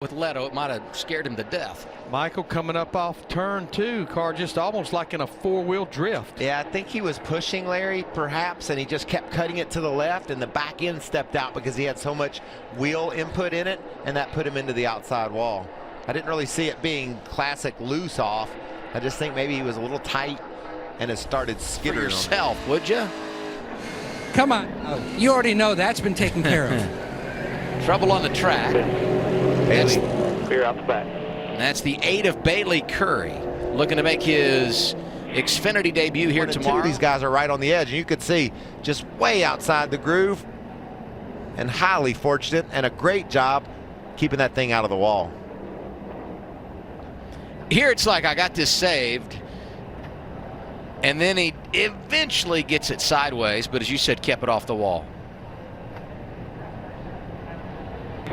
With Leto, it might have scared him to death. Michael coming up off turn 2, car just almost like in a four-wheel drift. Yeah, I think he was pushing Larry perhaps, and he just kept cutting it to the left, and the back end stepped out because he had so much wheel input in it, and that put him into the outside wall. I didn't really see it being classic loose off. I just think maybe he was a little tight and it started skittering. For yourself, would you? Come on. You already know that's been taken care of. Trouble on the track. Bailey, clear out the back. That's the 8 of Bailey Curry, looking to make his Xfinity debut here tomorrow. These guys are right on the edge, and you could see just way outside the groove, and highly fortunate, and a great job keeping that thing out of the wall. Here it's like I got this saved, and then he eventually gets it sideways, but as you said, kept it off the wall.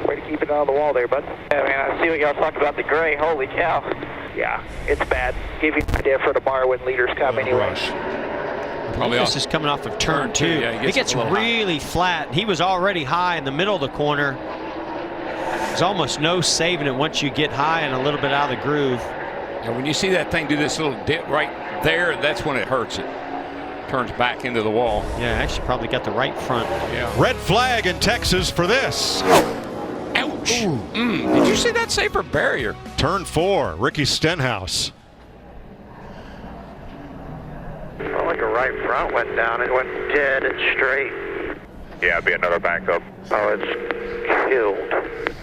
Way to keep it on the wall there, bud. Yeah, man, I see what y'all talking about the gray. Holy cow. Yeah, it's bad. Give you an idea for tomorrow when leaders come anyway. This is coming off of turn 2. Yeah, he gets really flat. He was already high in the middle of the corner. There's almost no saving it once you get high and a little bit out of the groove. And when you see that thing do this little dip right there, that's when it hurts it. Turns back into the wall. Yeah, actually probably got the right front. Yeah. Red flag in Texas for this. Ouch. Did you see that safer barrier? Turn 4, Ricky Stenhouse. Felt like a right front went down. It went dead and straight. Yeah, it'd be another backup. Oh, it's killed.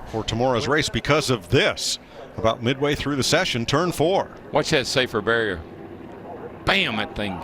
For tomorrow's race because of this. About midway through the session, turn 4. Watch that safer barrier. Bam, that thing.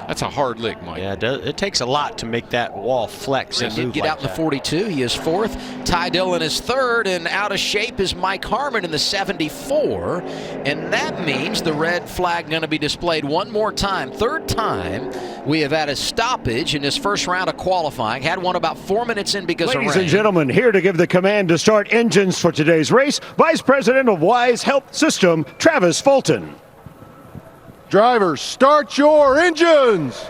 That's a hard lick, Mike. Yeah, it takes a lot to make that wall flex and move Get like out in the that. 42. He is 4th. Ty Dillon is 3rd, and out of shape is Mike Harmon in the 74. And that means the red flag going to be displayed one more time. 3rd time we have had a stoppage in this first round of qualifying. Had one about 4 minutes in because of rain. Ladies and gentlemen, here to give the command to start engines for today's race, Vice President of Wise Health System, Travis Fulton. Drivers, start your engines!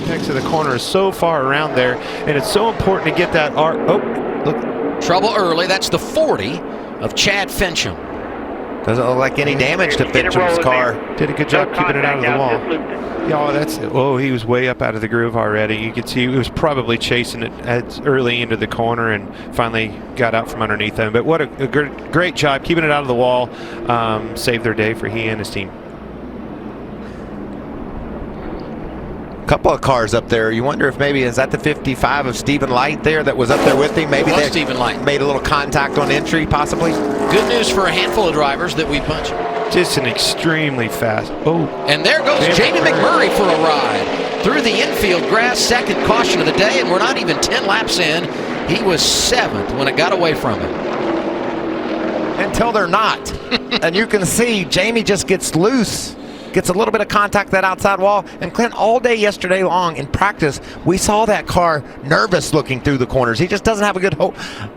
Next to the corner is so far around there, and it's so important to get that arc. Oh, look. Trouble early. That's the 40 of Chad Fincham. Doesn't look like any damage to Fincham's car. Did a good job keeping it out of the wall. Yeah, he was way up out of the groove already. You could see he was probably chasing it early into the corner and finally got out from underneath them. But what a great job keeping it out of the wall. Saved their day for he and his team. Couple of cars up there. You wonder if maybe is that the 55 of Stephen Light there that was up there with him? Maybe they Stephen Light made a little contact on entry, possibly. Good news for a handful of drivers that we punched. Just an extremely fast. Oh, and there goes Jamie McMurray for a ride through the infield grass. 2nd caution of the day, and we're not even 10 laps in. He was 7th when it got away from him. Until they're not. And you can see Jamie just gets loose. Gets a little bit of contact that outside wall. And Clint, all day yesterday long in practice, we saw that car nervous looking through the corners. He just doesn't have a good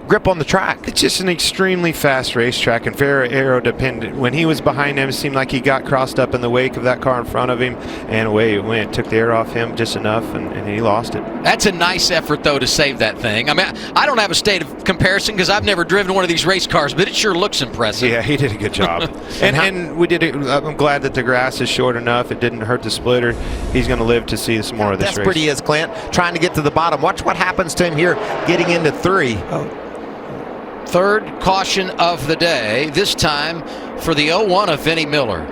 grip on the track. It's just an extremely fast racetrack and very aero dependent. When he was behind him, it seemed like he got crossed up in the wake of that car in front of him, and away it went. Took the air off him just enough, and he lost it. That's a nice effort, though, to save that thing. I mean, I don't have a state of comparison because I've never driven one of these race cars, but it sure looks impressive. Yeah, he did a good job. and we did it. I'm glad that the grass is short enough. It didn't hurt the splitter. He's going to live to see some more of this race. Desperate he is, Clint, trying to get to the bottom. Watch what happens to him here getting into 3. 3rd caution of the day, this time for the 01 of Vinnie Miller.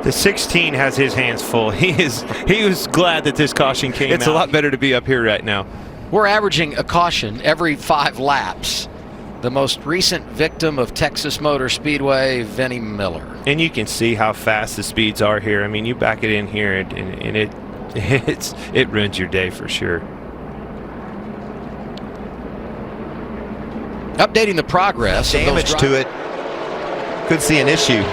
The 16 has his hands full. He was glad that this caution came out. It's a lot better to be up here right now. We're averaging a caution every 5 laps. The most recent victim of Texas Motor Speedway, Vinnie Miller. And you can see how fast the speeds are here. I mean, you back it in here, and it ruins your day for sure. Updating the progress. Damage to it. Could see an issue.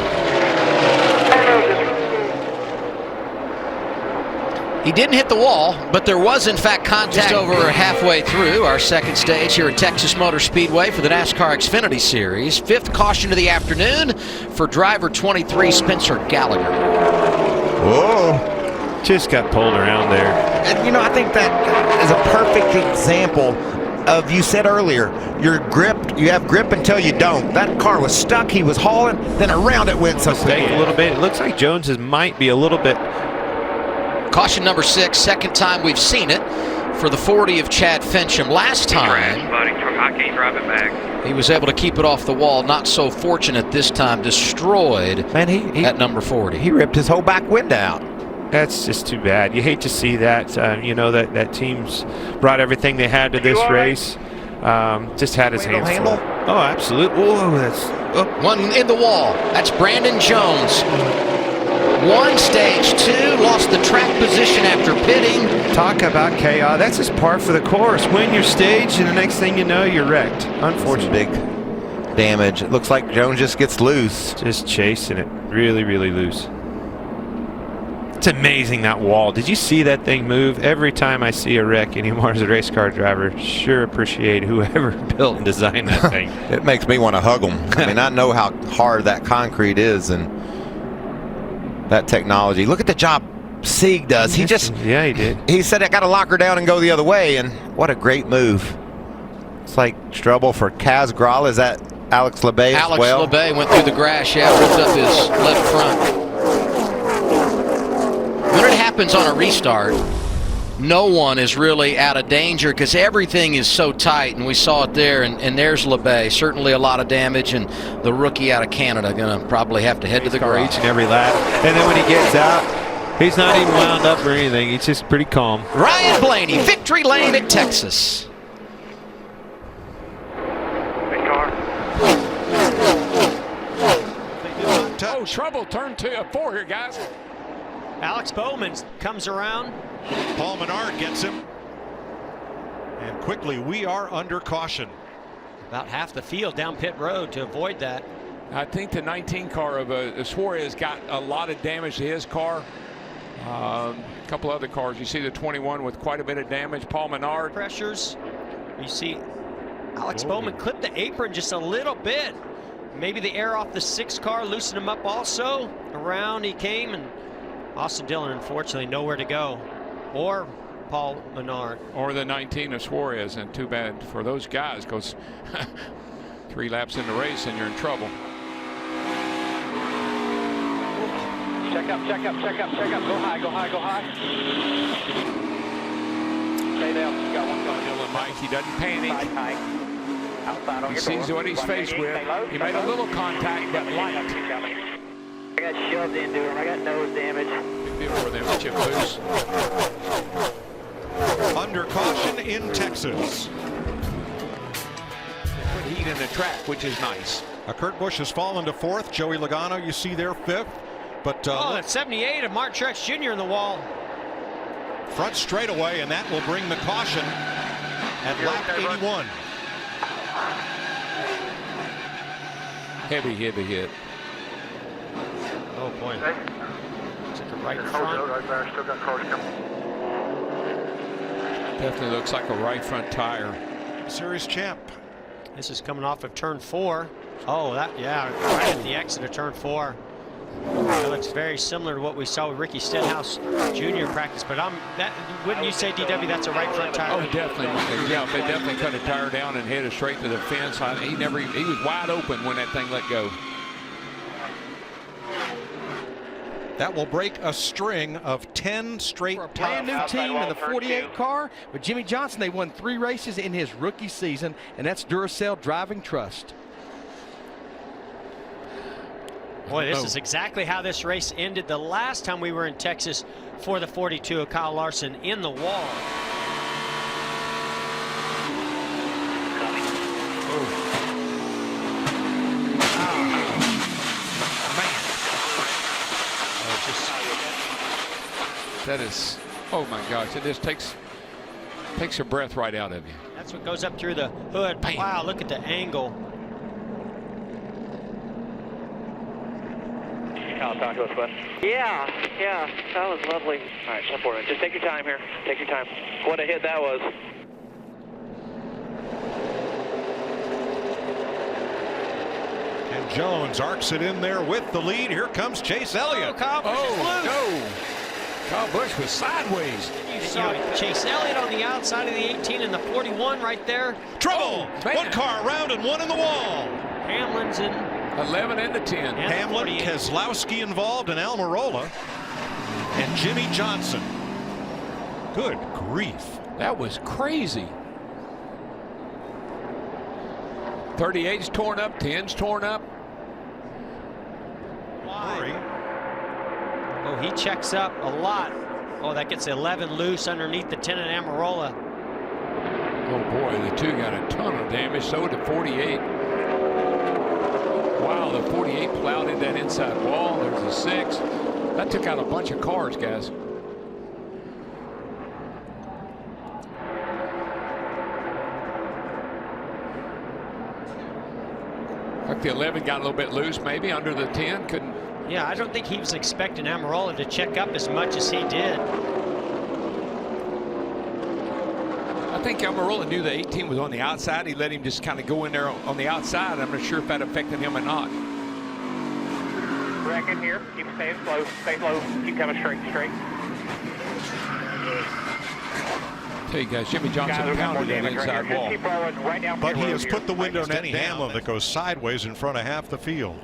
He didn't hit the wall, but there was in fact contact just over halfway through our 2nd stage here at Texas Motor Speedway for the NASCAR Xfinity Series. 5th caution of the afternoon for driver 23, Spencer Gallagher. Whoa. Just got pulled around there. And, you know, I think that is a perfect example of, you said earlier, you're gripped, you have grip until you don't. That car was stuck, he was hauling, then around it went so quick. A little bit. It looks like Jones's might be a little bit. Caution number 6, second time we've seen it for the 40 of Chad Fincham. Last time, I can't drive it back. he was able to keep it off the wall. Not so fortunate this time. Destroyed at number 40. He ripped his whole back window out. That's just too bad. You hate to see that. You know, that team's brought everything they had to this race. Just had his hands full. Oh, absolutely. Whoa, that's one in the wall. That's Brandon Jones. One, stage 2, lost the track position after pitting. Talk about chaos. That's just par for the course. Win your stage, and the next thing you know, you're wrecked. Unfortunately. Big damage. It looks like Jones just gets loose. Just chasing it. Really, really loose. It's amazing, that wall. Did you see that thing move? Every time I see a wreck anymore as a race car driver, sure appreciate whoever built and designed that thing. It makes me want to hug them. I mean, I know how hard that concrete is and that technology. Look at the job Sieg does. He just, yeah, he did. He said, I got to lock her down and go the other way, and what a great move. It's like trouble for Kaz Gralla. Is that Alex LeBay as well? Alex LeBay went through the grass, ripped up his left front. When it happens on a restart, no one is really out of danger because everything is so tight, and we saw it there, and there's LeBay. Certainly a lot of damage, and the rookie out of Canada going to probably have to head to the garage. Each and every lap. And then when he gets out, he's not even wound up or anything. He's just pretty calm. Ryan Blaney, victory lane at Texas. Big car. Oh, trouble. Turn 4 here, guys. Alex Bowman comes around. Paul Menard gets him. And quickly, we are under caution. About half the field down pit road to avoid that. I think the 19 car of Suarez got a lot of damage to his car. A couple other cars. You see the 21 with quite a bit of damage. Paul Menard. Pressures. You see Alex Bowman clipped the apron just a little bit. Maybe the air off the 6 car loosened him up also. Around he came, and Austin Dillon, unfortunately, nowhere to go. Or Paul Menard. Or the 19 of Suarez, and too bad for those guys, because 3 laps in the race and you're in trouble. Check up, check up, check up, check up. Go high, go high, go high. Stay down. You got one coming. Dillon, Mike, he doesn't panic. Outside on He your sees door. what he's faced with. He made a little contact, but light. I got shoved into him. I got nose damage. Big deal for them, chip loose. Under caution in Texas. Put heat in the track, which is nice. Kurt Busch has fallen to 4th. Joey Logano, you see there, 5th. But that's 78 of Mark Truex Jr. in the wall. Front straightaway, and that will bring the caution at lap 81. Heavy hit. Oh boy. It's at the right front. Definitely looks like a right front tire. Series champ. This is coming off of turn 4. Oh, right at the exit of turn 4. It looks very similar to what we saw with Ricky Stenhouse Jr. practice, but wouldn't you say, DW, that's a right front tire? Oh, definitely. Yeah, they definitely cut a tire down and hit it straight to the fence. He was wide open when that thing let go. That will break a string of 10 straight For a brand new team in the 48 car, with Jimmy Johnson, they won 3 races in his rookie season, and that's Duracell Driving Trust. Boy, this is exactly how this race ended the last time we were in Texas for the 42 of Kyle Larson in the wall. That is, oh my gosh, it just takes your breath right out of you. That's what goes up through the hood. Bam. Wow, look at the angle. Kyle, talk to us, bud. Yeah, that was lovely. All right, jump forward. Just take your time here. Take your time. What a hit that was. And Jones arcs it in there with the lead. Here comes Chase Elliott. Oh, no. Kyle Busch was sideways. You saw Chase Elliott on the outside of the 18 and the 41 right there. Trouble! One car around and one in the wall. Hamlin's in 11 and the 10. and Hamlin, 48. Keselowski involved, and Almirola, and Jimmy Johnson. Good grief. That was crazy. 38's torn up, 10's torn up. Murray. Oh, he checks up a lot. Oh, that gets 11 loose underneath the 10 at Almirola. Oh boy, the 2 got a ton of damage. So did 48. Wow, the 48 plowed in that inside wall. There's a 6. That took out a bunch of cars, guys. Like the 11 got a little bit loose, maybe under the 10. Couldn't. Yeah, I don't think he was expecting Almirola to check up as much as he did. I think Almirola knew the 18 was on the outside. He let him just kind of go in there on the outside. I'm not sure if that affected him or not. Wreck in here. Keep staying slow. Stay slow. Keep coming straight. Tell you guys, Jimmy Johnson pounded that inside wall. Keep rolling right down. But he has put the window net down. Hamlin That goes sideways in front of half the field.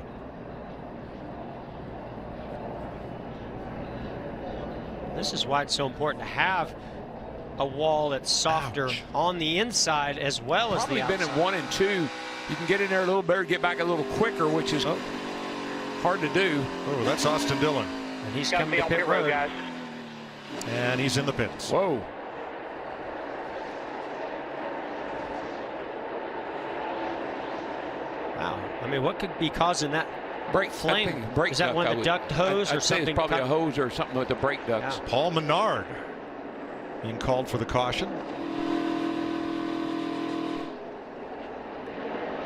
This is why it's so important to have a wall that's softer on the inside as well as the outside. Probably been in 1 and 2. You can get in there a little better, get back a little quicker, which is hard to do. Oh, that's Austin Dillon. And he's coming to pit road. Guys. And he's in the pits. Whoa. Wow. I mean, what could be causing that Brake flame? Brake Is that duct, one of the duct hose or I'd say something? it's probably a hose or something with the brake ducts. Yeah. Paul Menard being called for the caution.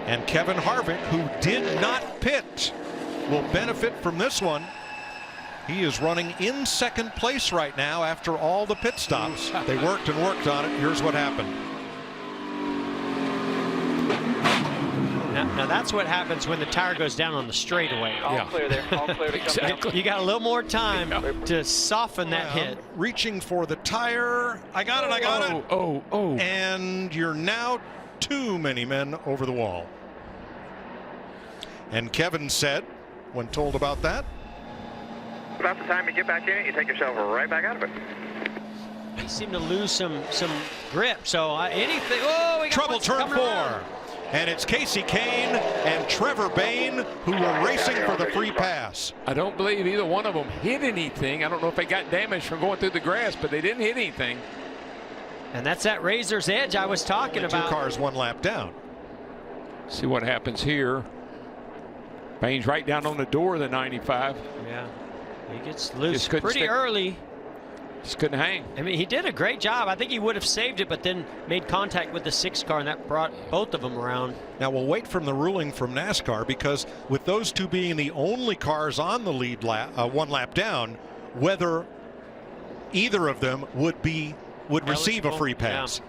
And Kevin Harvick, who did not pit, will benefit from this one. He is running in second place right now after all the pit stops. They worked and worked on it. Here's what happened. Now that's what happens when the tire goes down on the straightaway. All clear there. All clear to come down. Exactly. You got a little more time to soften that hit. Reaching for the tire. I got it. I got it. Oh. And you're now too many men over the wall. And Kevin said, when told about that, About the time you get back in it, you take yourself right back out of it. He seemed to lose some grip. So anything. Oh, we got trouble what's turn coming 4. around. And it's Casey Kane and Trevor Bayne who were racing for the free pass. I don't believe either one of them hit anything. I don't know if they got damaged from going through the grass, but they didn't hit anything. And that's that razor's edge I was talking Only about. 2 cars 1 lap down. See what happens here. Bayne's right down on the door of the 95. Yeah. He gets loose Just couldn't pretty stick. early. Just couldn't hang. I mean, he did a great job. I think he would have saved it, but then made contact with the 6 car, and that brought both of them around. Now we'll wait from the ruling from NASCAR, because with those 2 being the only cars on the lead lap, 1 lap down, whether either of them would receive a free pass. Yeah.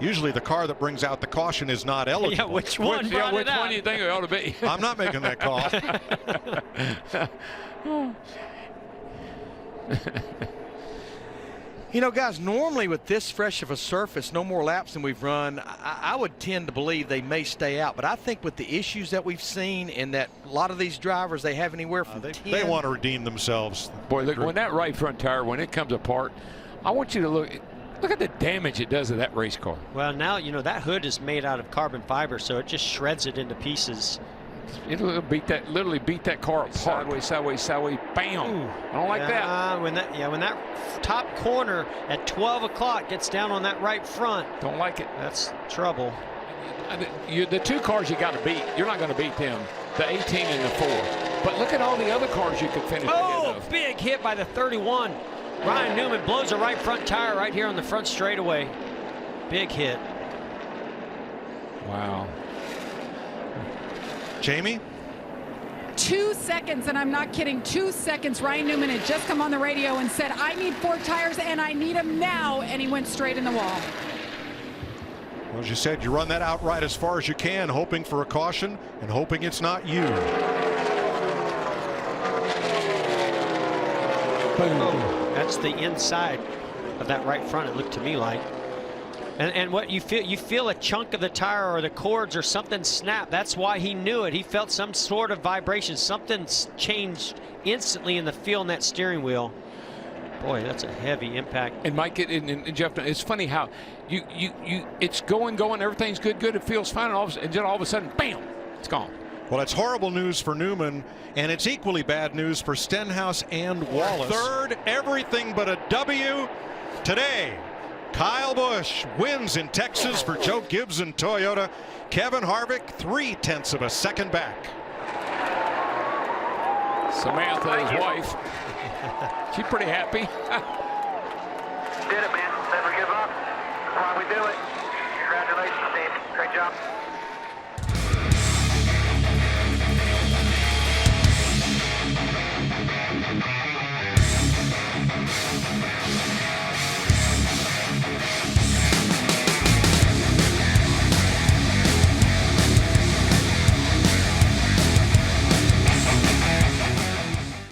Usually the car that brings out the caution is not eligible. Yeah, which one brought it which out? one do you think it ought to be? I'm not making that call. You know, guys, normally with this fresh of a surface, no more laps than we've run, I would tend to believe they may stay out. But I think with the issues that we've seen and that a lot of these drivers, they have anywhere from 10. They want to redeem themselves. Boy, look, when that right front tire, when it comes apart, I want you to look at the damage it does to that race car. Well, now, you know, that hood is made out of carbon fiber, so it just shreds it into pieces. It'll literally beat that car apart. Sideways, bam. Ooh. I don't like that. When that top corner at 12 o'clock gets down on that right front. Don't like it. That's trouble. The 2 cars you got to beat, you're not going to beat them. The 18 and the 4. But look at all the other cars you could finish ahead of. Big hit by the 31. Ryan Newman blows a right front tire right here on the front straightaway. Big hit. Wow. Jamie? 2 seconds, and I'm not kidding, 2 seconds. Ryan Newman had just come on the radio and said, I need 4 tires and I need them now, and he went straight in the wall. Well, as you said, you run that outright as far as you can, hoping for a caution and hoping it's not you. Boom. That's the inside of that right front, it looked to me like. And what you feel a chunk of the tire or the cords or something snap. That's why he knew it. He felt some sort of vibration. Something changed instantly in the feel in that steering wheel. Boy, that's a heavy impact. And Mike and Jeff, it's funny how it's going, everything's good, it feels fine, and then all of a sudden, bam, it's gone. Well, it's horrible news for Newman, and it's equally bad news for Stenhouse and Wallace. Third, everything but a W today. Kyle Busch wins in Texas for Joe Gibbs and Toyota. Kevin Harvick 0.3 of a second back. Samantha, his wife, she's pretty happy. Did it, man. Never give up. That's why we do it. Congratulations, Steve. Great job.